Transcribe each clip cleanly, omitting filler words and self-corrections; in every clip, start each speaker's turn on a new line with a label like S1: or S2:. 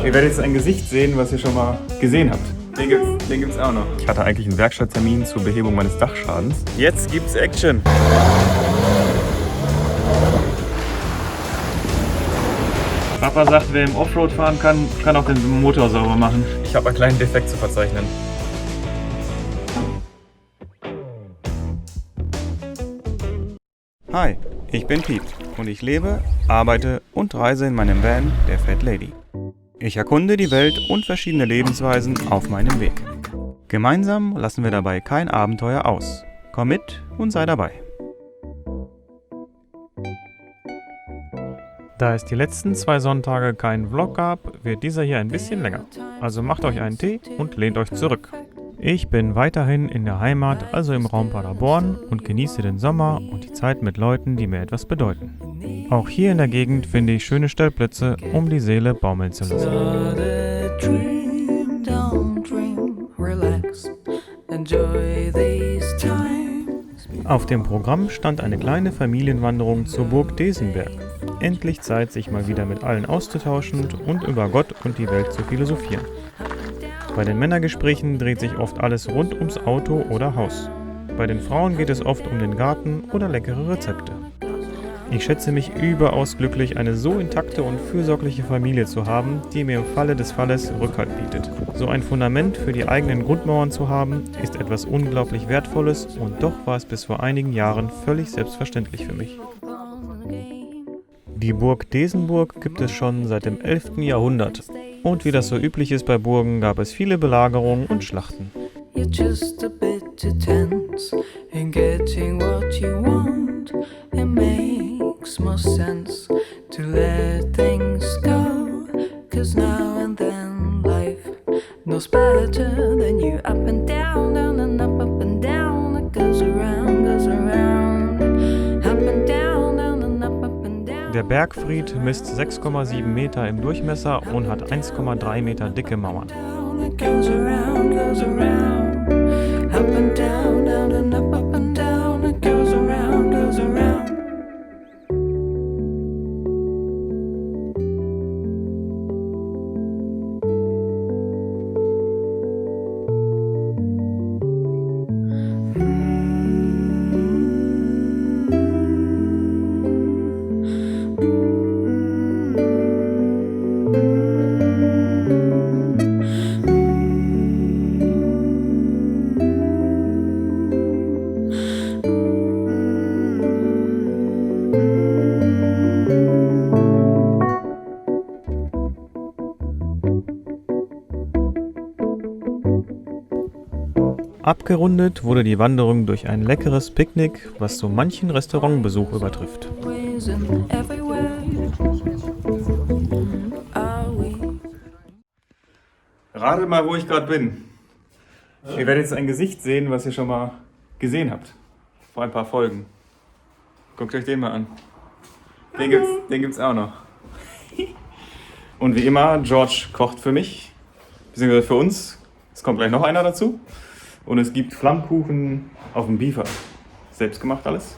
S1: Ihr werdet jetzt ein Gesicht sehen, was ihr schon mal gesehen habt. Den gibt's auch noch. Ich hatte eigentlich einen Werkstatttermin zur Behebung meines Dachschadens. Jetzt gibt's Action. Papa sagt, wer im Offroad fahren kann, kann auch den Motor sauber machen. Ich habe einen kleinen Defekt zu verzeichnen. Hi, ich bin Piet und ich lebe, arbeite und reise in meinem Van, der Fat Lady. Ich erkunde die Welt und verschiedene Lebensweisen auf meinem Weg. Gemeinsam lassen wir dabei kein Abenteuer aus. Komm mit und sei dabei. Da es die letzten 2 Sonntage keinen Vlog gab, wird dieser hier ein bisschen länger. Also macht euch einen Tee und lehnt euch zurück. Ich bin weiterhin in der Heimat, also im Raum Paderborn, und genieße den Sommer und die Zeit mit Leuten, die mir etwas bedeuten. Auch hier in der Gegend finde ich schöne Stellplätze, um die Seele baumeln zu lassen. Auf dem Programm stand eine kleine Familienwanderung zur Burg Desenberg. Endlich Zeit, sich mal wieder mit allen auszutauschen und über Gott und die Welt zu philosophieren. Bei den Männergesprächen dreht sich oft alles rund ums Auto oder Haus. Bei den Frauen geht es oft um den Garten oder leckere Rezepte. Ich schätze mich überaus glücklich, eine so intakte und fürsorgliche Familie zu haben, die mir im Falle des Falles Rückhalt bietet. So ein Fundament für die eigenen Grundmauern zu haben, ist etwas unglaublich Wertvolles und doch war es bis vor einigen Jahren völlig selbstverständlich für mich. Die Burg Desenburg gibt es schon seit dem 11. Jahrhundert. Und wie das so üblich ist bei Burgen, gab es viele Belagerungen und Schlachten. Der Bergfried misst 6,7 Meter im Durchmesser und hat 1,3 Meter dicke Mauern. Abgerundet wurde die Wanderung durch ein leckeres Picknick, was so manchen Restaurantbesuch übertrifft. Ratet mal, wo ich gerade bin. Ihr werdet jetzt ein Gesicht sehen, was ihr schon mal gesehen habt. Vor ein paar Folgen. Guckt euch den mal an. Den gibt's auch noch. Und wie immer, George kocht für mich, beziehungsweise für uns. Es kommt gleich noch einer dazu. Und es gibt Flammkuchen auf dem Biefer. Selbst gemacht alles.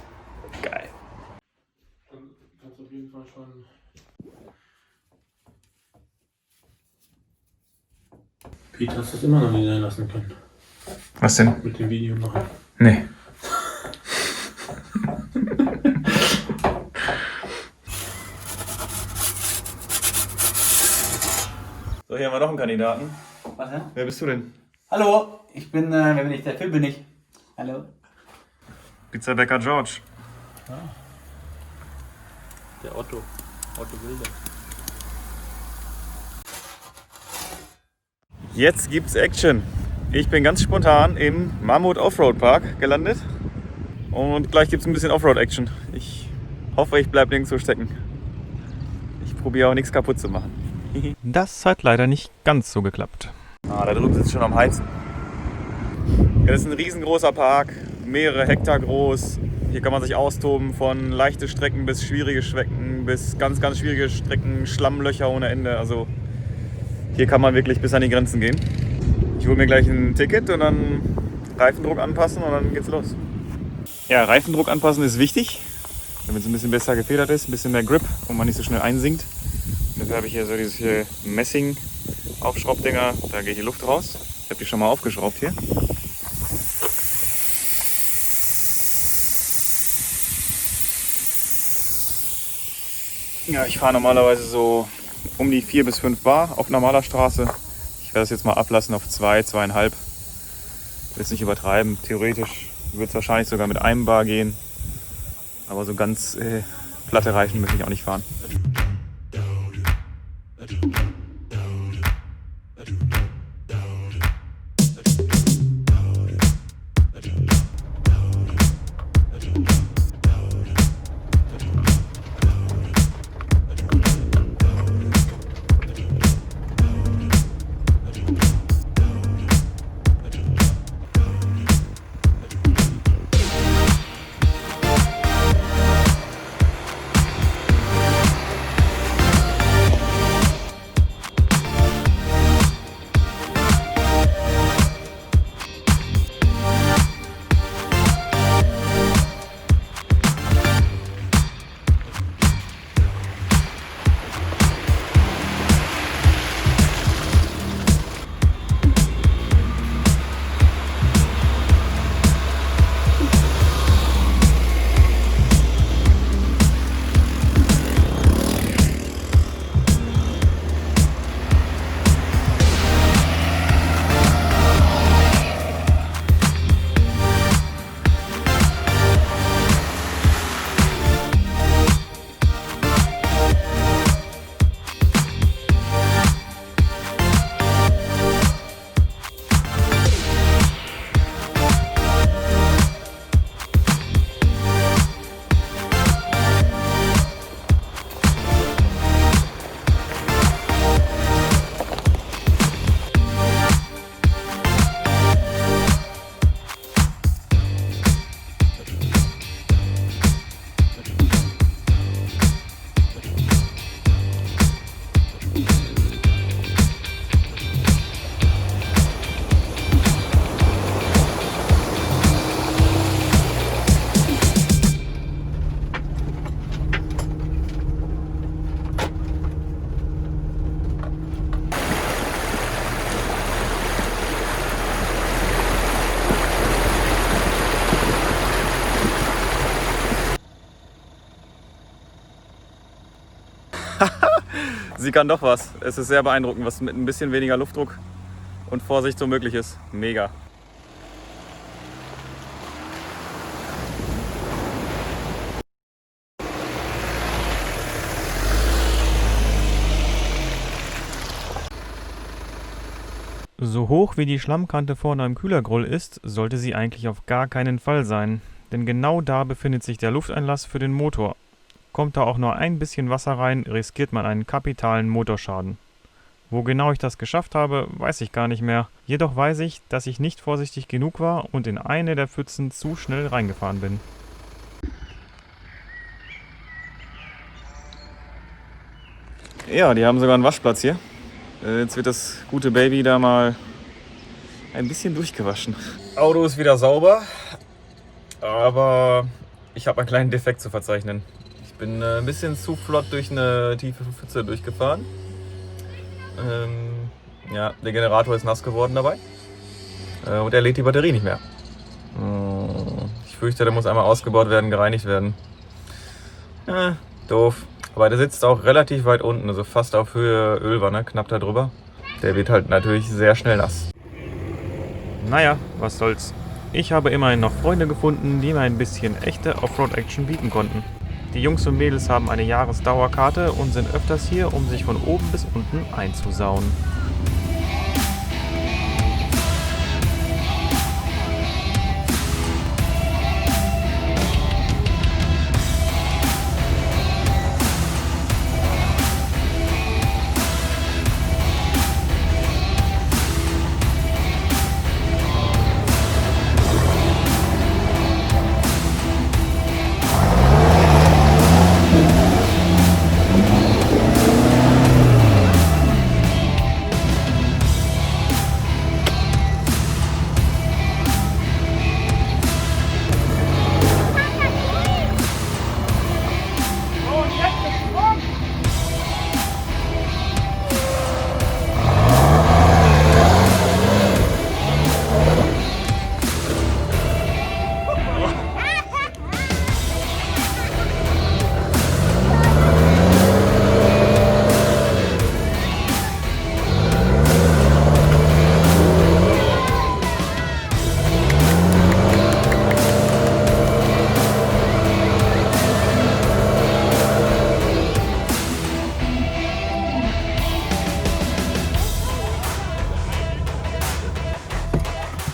S1: Geil.
S2: Dann kannst du auf jeden Fall schon. Pete, hast du es immer noch nicht sein lassen können?
S1: Was denn?
S2: Mit dem Video machen.
S1: Nee. So, hier haben wir noch einen Kandidaten.
S3: Was denn?
S1: Wer bist du denn?
S3: Hallo, ich bin, wer bin ich? Der Phil bin ich. Hallo.
S1: Pizzabäcker George.
S2: Der Otto Wilder.
S1: Jetzt gibt's Action. Ich bin ganz spontan im Mammut Offroad Park gelandet. Und gleich gibt's ein bisschen Offroad-Action. Ich hoffe, ich bleibe nirgendwo stecken. Ich probiere auch nichts kaputt zu machen. Das hat leider nicht ganz so geklappt. Da drüben sitzt schon am Heizen. Ja, das ist ein riesengroßer Park, mehrere Hektar groß. Hier kann man sich austoben von leichte Strecken bis schwierige Strecken, bis ganz, ganz schwierige Strecken, Schlammlöcher ohne Ende. Also hier kann man wirklich bis an die Grenzen gehen. Ich hole mir gleich ein Ticket und dann Reifendruck anpassen und dann geht's los. Ja, Reifendruck anpassen ist wichtig, damit es ein bisschen besser gefedert ist, ein bisschen mehr Grip und man nicht so schnell einsinkt. Dafür habe ich hier so dieses hier Messing Aufschraubdinger, da geht die Luft raus. Ich habe die schon mal aufgeschraubt hier. Ja, ich fahre normalerweise so um die 4 bis 5 Bar auf normaler Straße. Ich werde es jetzt mal ablassen auf 2, 2,5. Ich will es nicht übertreiben. Theoretisch wird es wahrscheinlich sogar mit einem Bar gehen. Aber so ganz platte Reifen möchte ich auch nicht fahren. Sie kann doch was. Es ist sehr beeindruckend, was mit ein bisschen weniger Luftdruck und Vorsicht so möglich ist. Mega. So hoch wie die Schlammkante vorne am Kühlergrill ist, sollte sie eigentlich auf gar keinen Fall sein. Denn genau da befindet sich der Lufteinlass für den Motor. Kommt da auch nur ein bisschen Wasser rein, riskiert man einen kapitalen Motorschaden. Wo genau ich das geschafft habe, weiß ich gar nicht mehr. Jedoch weiß ich, dass ich nicht vorsichtig genug war und in eine der Pfützen zu schnell reingefahren bin. Ja, die haben sogar einen Waschplatz hier. Jetzt wird das gute Baby da mal ein bisschen durchgewaschen. Auto ist wieder sauber, aber ich habe einen kleinen Defekt zu verzeichnen. Ich bin ein bisschen zu flott durch eine tiefe Pfütze durchgefahren. Ja, der Generator ist nass geworden dabei und er lädt die Batterie nicht mehr. Ich fürchte, der muss einmal ausgebaut werden, gereinigt werden. Doof. Aber der sitzt auch relativ weit unten, also fast auf Höhe Ölwanne, knapp da drüber. Der wird halt natürlich sehr schnell nass. Naja, was soll's. Ich habe immerhin noch Freunde gefunden, die mir ein bisschen echte Offroad-Action bieten konnten. Die Jungs und Mädels haben eine Jahresdauerkarte und sind öfters hier, um sich von oben bis unten einzusauen.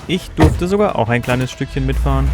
S1: Ich durfte sogar auch ein kleines Stückchen mitfahren.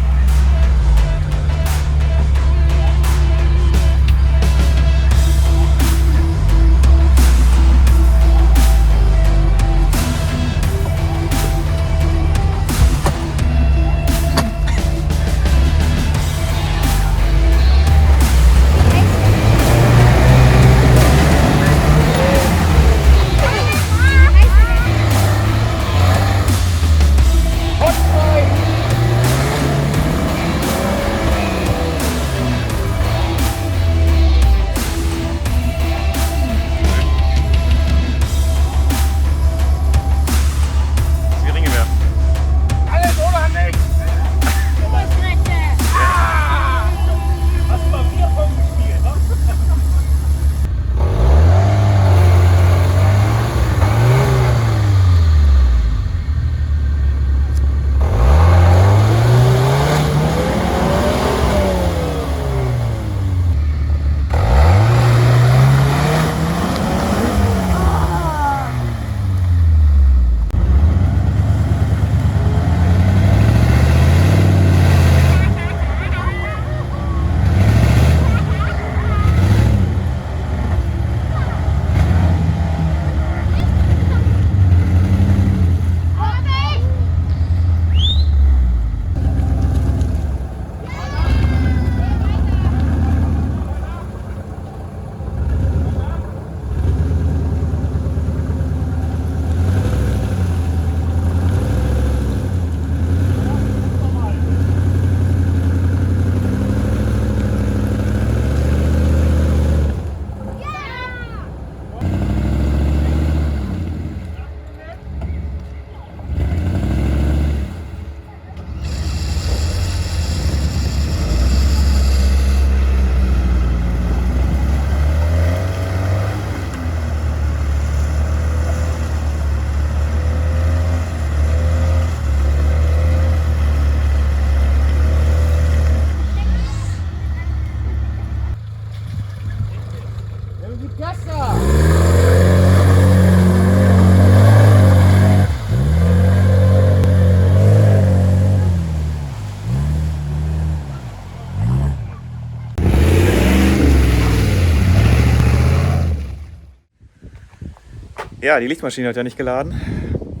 S1: Ja, die Lichtmaschine hat ja nicht geladen.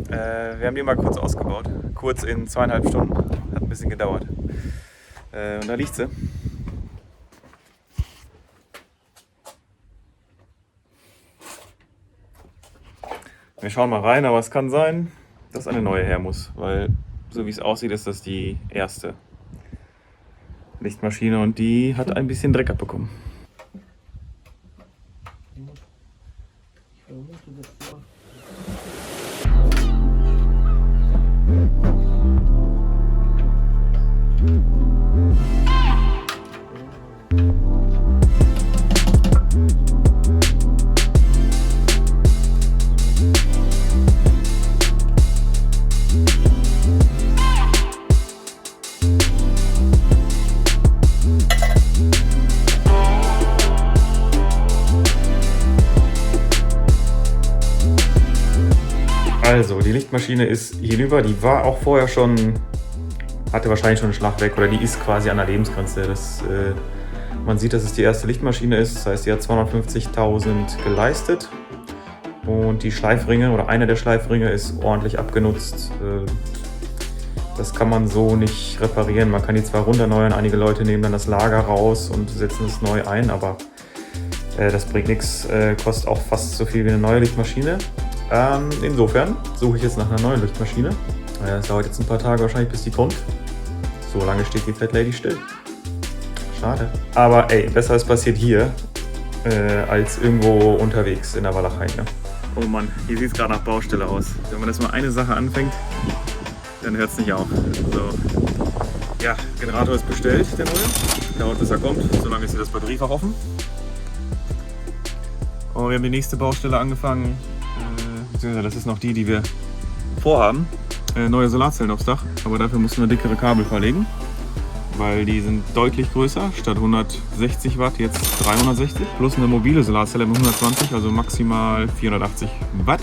S1: Wir haben die mal kurz ausgebaut. Kurz in 2,5 Stunden. Hat ein bisschen gedauert. Und da liegt sie. Wir schauen mal rein, aber es kann sein, dass eine neue her muss. Weil so wie es aussieht, ist das die erste Lichtmaschine und die hat ein bisschen Dreck abbekommen. Also, die Lichtmaschine ist hinüber, die war auch vorher schon, hatte wahrscheinlich schon einen Schlag weg oder die ist quasi an der Lebensgrenze. Man sieht, dass es die erste Lichtmaschine ist, das heißt, die hat 250.000 geleistet und die Schleifringe oder einer der Schleifringe ist ordentlich abgenutzt. Das kann man so nicht reparieren, man kann die zwar runterneuern, einige Leute nehmen dann das Lager raus und setzen es neu ein, aber das bringt nichts, kostet auch fast so viel wie eine neue Lichtmaschine. Insofern suche ich jetzt nach einer neuen Lichtmaschine. Es dauert jetzt ein paar Tage wahrscheinlich, bis die kommt. So lange steht die Fat Lady still. Schade. Aber ey, besser ist passiert hier, als irgendwo unterwegs in der Walachei. Ne? Oh Mann, hier sieht es gerade nach Baustelle aus. Wenn man das mal eine Sache anfängt, dann hört es nicht auf. So. Ja, Generator ist bestellt, der neue. Dauert bis er kommt. Solange ist hier das Batteriefach offen. Und wir haben die nächste Baustelle angefangen. Das ist noch die wir vorhaben. Neue Solarzellen aufs Dach, aber dafür mussten wir dickere Kabel verlegen, weil die sind deutlich größer. Statt 160 Watt jetzt 360 plus eine mobile Solarzelle mit 120, also maximal 480 Watt.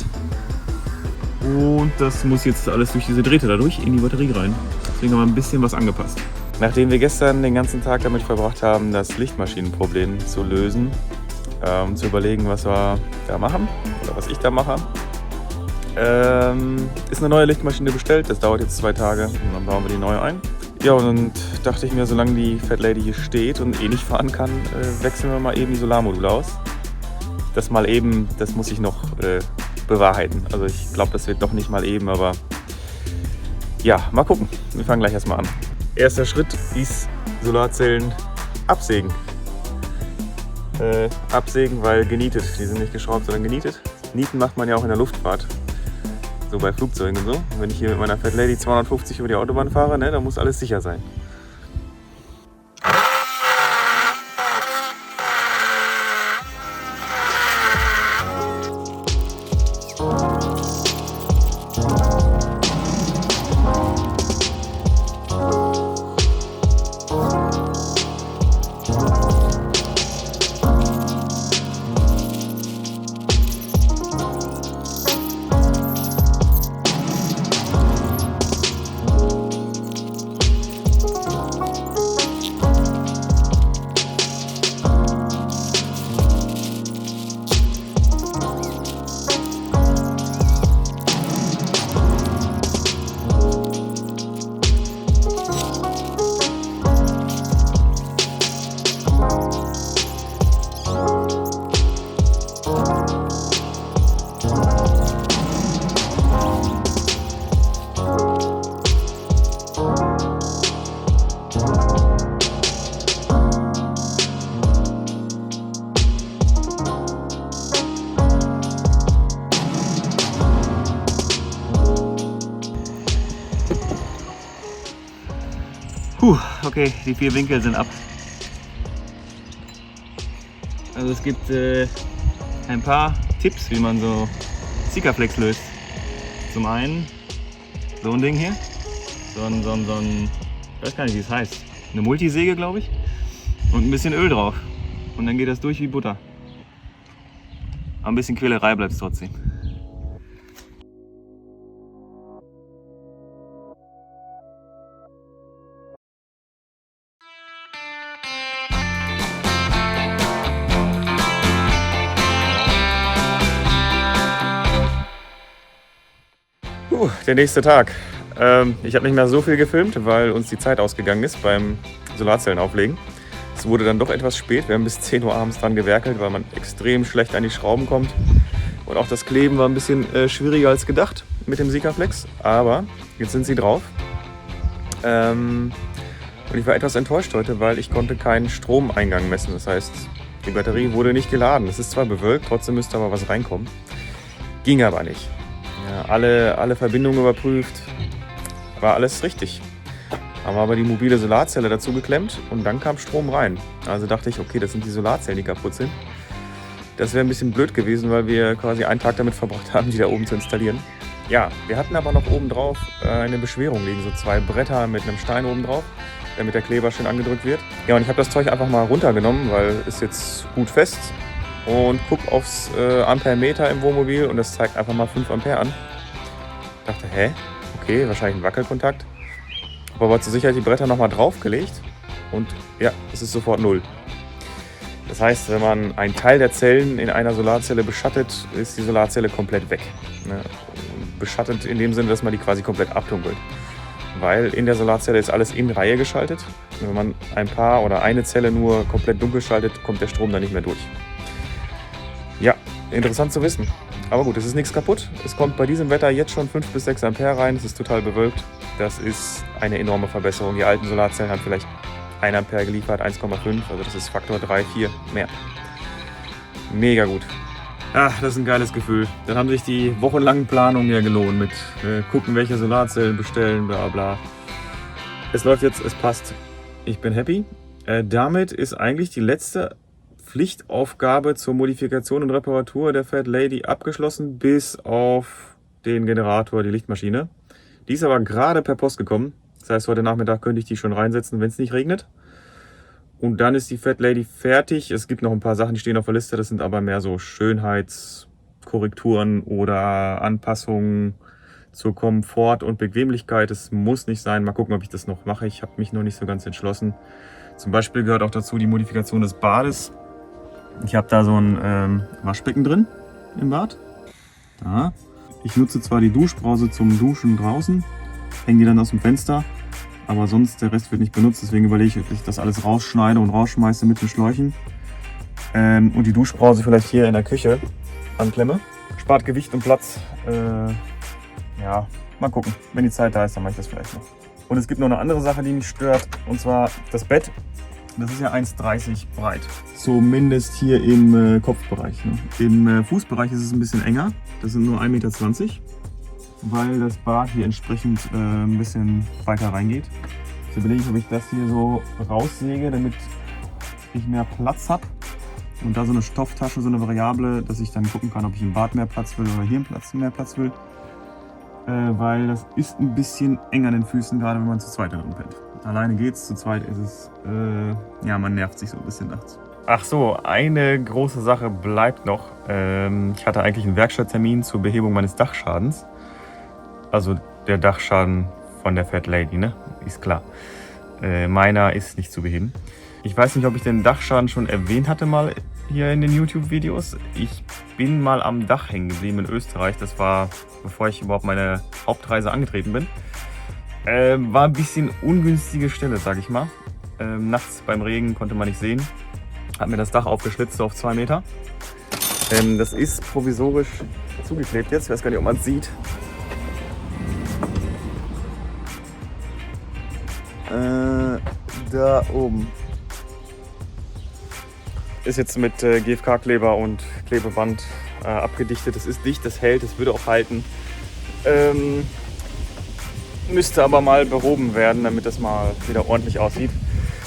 S1: Und das muss jetzt alles durch diese Drähte dadurch in die Batterie rein. Deswegen haben wir ein bisschen was angepasst. Nachdem wir gestern den ganzen Tag damit verbracht haben, das Lichtmaschinenproblem zu lösen, zu überlegen, was wir da machen oder was ich da mache, ist eine neue Lichtmaschine bestellt. Das dauert jetzt 2 Tage und dann bauen wir die neue ein. Ja, und dachte ich mir, solange die Fat Lady hier steht und eh nicht fahren kann, wechseln wir mal eben die Solarmodule aus. Das mal eben, das muss ich noch bewahrheiten. Also ich glaube, das wird doch nicht mal eben, aber ja, mal gucken. Wir fangen gleich erstmal an. Erster Schritt ist Solarzellen absägen. Absägen, weil genietet. Die sind nicht geschraubt, sondern genietet. Nieten macht man ja auch in der Luftfahrt. So bei Flugzeugen und so. Und wenn ich hier mit meiner Fat Lady 250 über die Autobahn fahre, ne, dann muss alles sicher sein. Okay, die 4 Winkel sind ab. Also es gibt ein paar Tipps, wie man so Sikaflex löst. Zum einen so ein Ding hier, so ein ich weiß gar nicht, wie es heißt, eine Multisäge, glaube ich, und ein bisschen Öl drauf. Und dann geht das durch wie Butter. Aber ein bisschen Quälerei bleibt es trotzdem. Der nächste Tag. Ich habe nicht mehr so viel gefilmt, weil uns die Zeit ausgegangen ist beim Solarzellen auflegen. Es wurde dann doch etwas spät. Wir haben bis 10 Uhr abends dran gewerkelt, weil man extrem schlecht an die Schrauben kommt. Und auch das Kleben war ein bisschen schwieriger als gedacht mit dem Sikaflex. Aber jetzt sind sie drauf. Und ich war etwas enttäuscht heute, weil ich konnte keinen Stromeingang messen. Das heißt, die Batterie wurde nicht geladen. Es ist zwar bewölkt, trotzdem müsste aber was reinkommen. Ging aber nicht. Ja, alle Verbindungen überprüft, war alles richtig. Haben wir aber die mobile Solarzelle dazu geklemmt und dann kam Strom rein. Also dachte ich, okay, das sind die Solarzellen, die kaputt sind. Das wäre ein bisschen blöd gewesen, weil wir quasi einen Tag damit verbracht haben, die da oben zu installieren. Ja, wir hatten aber noch oben drauf eine Beschwerung liegen, so 2 Bretter mit einem Stein oben drauf, damit der Kleber schön angedrückt wird. Ja, und ich habe das Zeug einfach mal runtergenommen, weil es jetzt gut fest. Und guck aufs Amperemeter im Wohnmobil und das zeigt einfach mal 5 Ampere an. Ich dachte, hä? Okay, wahrscheinlich ein Wackelkontakt. Habe aber zur Sicherheit die Bretter nochmal draufgelegt und ja, es ist sofort 0. Das heißt, wenn man einen Teil der Zellen in einer Solarzelle beschattet, ist die Solarzelle komplett weg. Ne? Beschattet in dem Sinne, dass man die quasi komplett abdunkelt. Weil in der Solarzelle ist alles in Reihe geschaltet. Und wenn man ein paar oder eine Zelle nur komplett dunkel schaltet, kommt der Strom dann nicht mehr durch. Ja, interessant zu wissen. Aber gut, es ist nichts kaputt. Es kommt bei diesem Wetter jetzt schon 5 bis 6 Ampere rein. Es ist total bewölkt. Das ist eine enorme Verbesserung. Die alten Solarzellen haben vielleicht 1 Ampere geliefert, 1,5. Also das ist Faktor 3, 4 mehr. Mega gut. Ach, das ist ein geiles Gefühl. Dann haben sich die wochenlangen Planungen ja gelohnt mit gucken, welche Solarzellen bestellen, bla bla. Es läuft jetzt, es passt. Ich bin happy. Damit ist eigentlich die letzte Pflichtaufgabe zur Modifikation und Reparatur der Fat Lady abgeschlossen, bis auf den Generator, die Lichtmaschine. Die ist aber gerade per Post gekommen. Das heißt, heute Nachmittag könnte ich die schon reinsetzen, wenn es nicht regnet. Und dann ist die Fat Lady fertig. Es gibt noch ein paar Sachen, die stehen auf der Liste. Das sind aber mehr so Schönheitskorrekturen oder Anpassungen zur Komfort und Bequemlichkeit. Es muss nicht sein. Mal gucken, ob ich das noch mache. Ich habe mich noch nicht so ganz entschlossen. Zum Beispiel gehört auch dazu die Modifikation des Bades. Ich habe da so ein Waschbecken drin im Bad. Da. Ich nutze zwar die Duschbrause zum Duschen draußen, hänge die dann aus dem Fenster, aber sonst der Rest wird nicht benutzt. Deswegen überlege ich, ob ich das alles rausschneide und rausschmeiße mit den Schläuchen. Und die Duschbrause vielleicht hier in der Küche anklemme. Spart Gewicht und Platz. Ja, mal gucken. Wenn die Zeit da ist, dann mache ich das vielleicht noch. Und es gibt noch eine andere Sache, die mich stört. Und zwar das Bett. Das ist ja 1,30 breit. Zumindest hier im Kopfbereich. Ne? Im Fußbereich ist es ein bisschen enger. Das sind nur 1,20 Meter. Weil das Bad hier entsprechend ein bisschen weiter reingeht. Jetzt überlege ich, ob ich das hier so raussäge, damit ich mehr Platz habe. Und da so eine Stofftasche, so eine Variable, dass ich dann gucken kann, ob ich im Bad mehr Platz will oder hier mehr Platz will. Weil das ist ein bisschen eng an den Füßen, gerade wenn man zu zweit darin pennt. Alleine geht's, zu zweit ist es, ja, man nervt sich so ein bisschen nachts. Ach so, eine große Sache bleibt noch. Ich hatte eigentlich einen Werkstatttermin zur Behebung meines Dachschadens. Also der Dachschaden von der Fat Lady, ne? Ist klar. Meiner ist nicht zu beheben. Ich weiß nicht, ob ich den Dachschaden schon erwähnt hatte mal hier in den YouTube-Videos. Ich bin mal am Dach hängen geblieben in Österreich. Das war, bevor ich überhaupt meine Hauptreise angetreten bin. War ein bisschen ungünstige Stelle, sag ich mal. Nachts beim Regen konnte man nicht sehen. Hat mir das Dach aufgeschlitzt so auf 2 Meter. Das ist provisorisch zugeklebt jetzt. Ich weiß gar nicht, ob man es sieht. Da oben. Ist jetzt mit GFK-Kleber und Klebeband abgedichtet. Das ist dicht, das hält, das würde auch halten. Müsste aber mal behoben werden, damit das mal wieder ordentlich aussieht.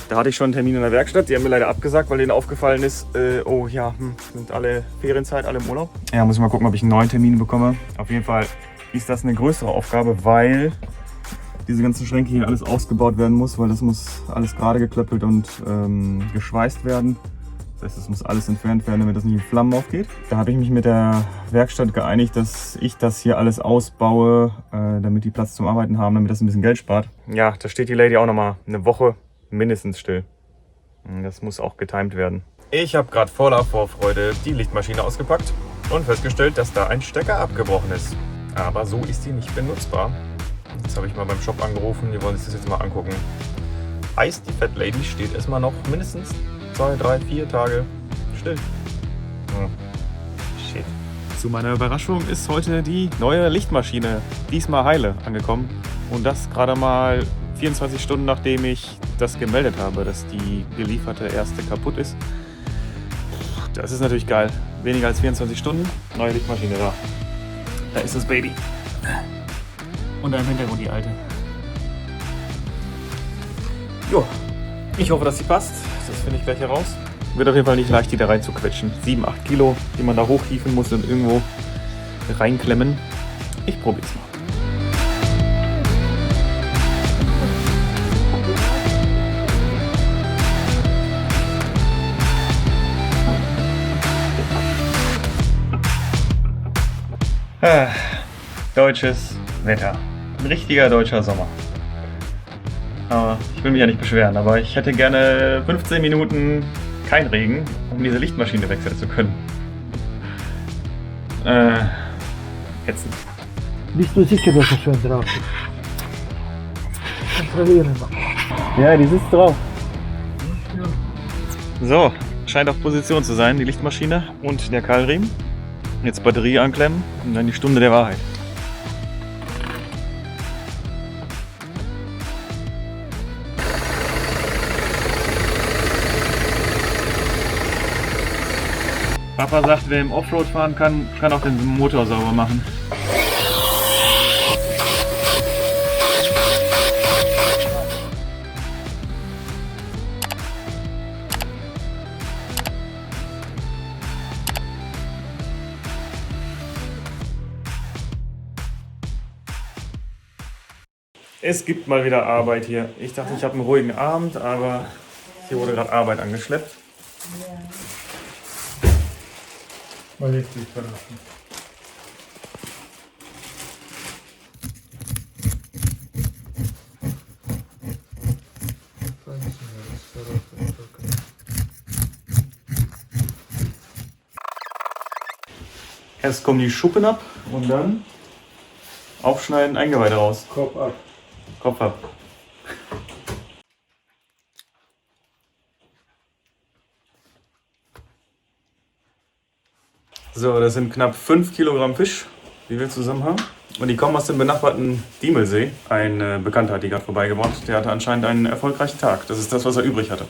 S1: Da hatte ich schon einen Termin in der Werkstatt. Die haben mir leider abgesagt, weil denen aufgefallen ist, oh ja, sind alle Ferienzeit, alle im Urlaub. Ja, muss ich mal gucken, ob ich einen neuen Termin bekomme. Auf jeden Fall ist das eine größere Aufgabe, weil diese ganzen Schränke hier alles ausgebaut werden muss, weil das muss alles gerade geklöppelt und geschweißt werden. Das heißt, es muss alles entfernt werden, damit das nicht in Flammen aufgeht. Da habe ich mich mit der Werkstatt geeinigt, dass ich das hier alles ausbaue, damit die Platz zum Arbeiten haben, damit das ein bisschen Geld spart. Ja, da steht die Lady auch nochmal eine Woche mindestens still. Das muss auch getimed werden. Ich habe gerade voller Vorfreude die Lichtmaschine ausgepackt und festgestellt, dass da ein Stecker abgebrochen ist. Aber so ist die nicht benutzbar. Jetzt habe ich mal beim Shop angerufen, die wollen sich das jetzt mal angucken. Heißt, die Fat Lady steht erstmal noch mindestens 2, 3, 4 Tage still. Oh. Shit. Zu meiner Überraschung ist heute die neue Lichtmaschine, diesmal heile, angekommen. Und das gerade mal 24 Stunden nachdem ich das gemeldet habe, dass die gelieferte erste kaputt ist. Das ist natürlich geil. Weniger als 24 Stunden, neue Lichtmaschine da. Da ist das Baby. Und da im Hintergrund die alte. Jo, ich hoffe, dass sie passt. Das finde ich gleich heraus. Wird auf jeden Fall nicht leicht, die da rein zu quetschen. 7, 8 Kilo, die man da hochhieven muss und irgendwo reinklemmen. Ich probiere es mal. Deutsches Wetter. Ein richtiger deutscher Sommer. Aber ich will mich ja nicht beschweren, aber ich hätte gerne 15 Minuten kein Regen, um diese Lichtmaschine wechseln zu können. Ätzend.
S4: Bist du sicher, dass er schon drauf ist? Kontrollieren wir.
S1: Ja, die sitzt drauf. So, scheint auf Position zu sein, die Lichtmaschine und der Keilriemen. Jetzt Batterie anklemmen und dann die Stunde der Wahrheit. Papa sagt, wer im Offroad fahren kann, kann auch den Motor sauber machen. Es gibt mal wieder Arbeit hier. Ich dachte, ich habe einen ruhigen Abend, aber hier wurde gerade Arbeit angeschleppt.
S2: Mal jetzt nicht verlassen.
S1: Erst kommen die Schuppen ab und dann aufschneiden, Eingeweide raus.
S2: Kopf ab.
S1: Kopf ab. So, das sind knapp 5 Kilogramm Fisch, die wir zusammen haben. Und die kommen aus dem benachbarten Diemelsee. Ein Bekannter hat die gerade vorbeigebracht. Der hatte anscheinend einen erfolgreichen Tag. Das ist das, was er übrig hatte.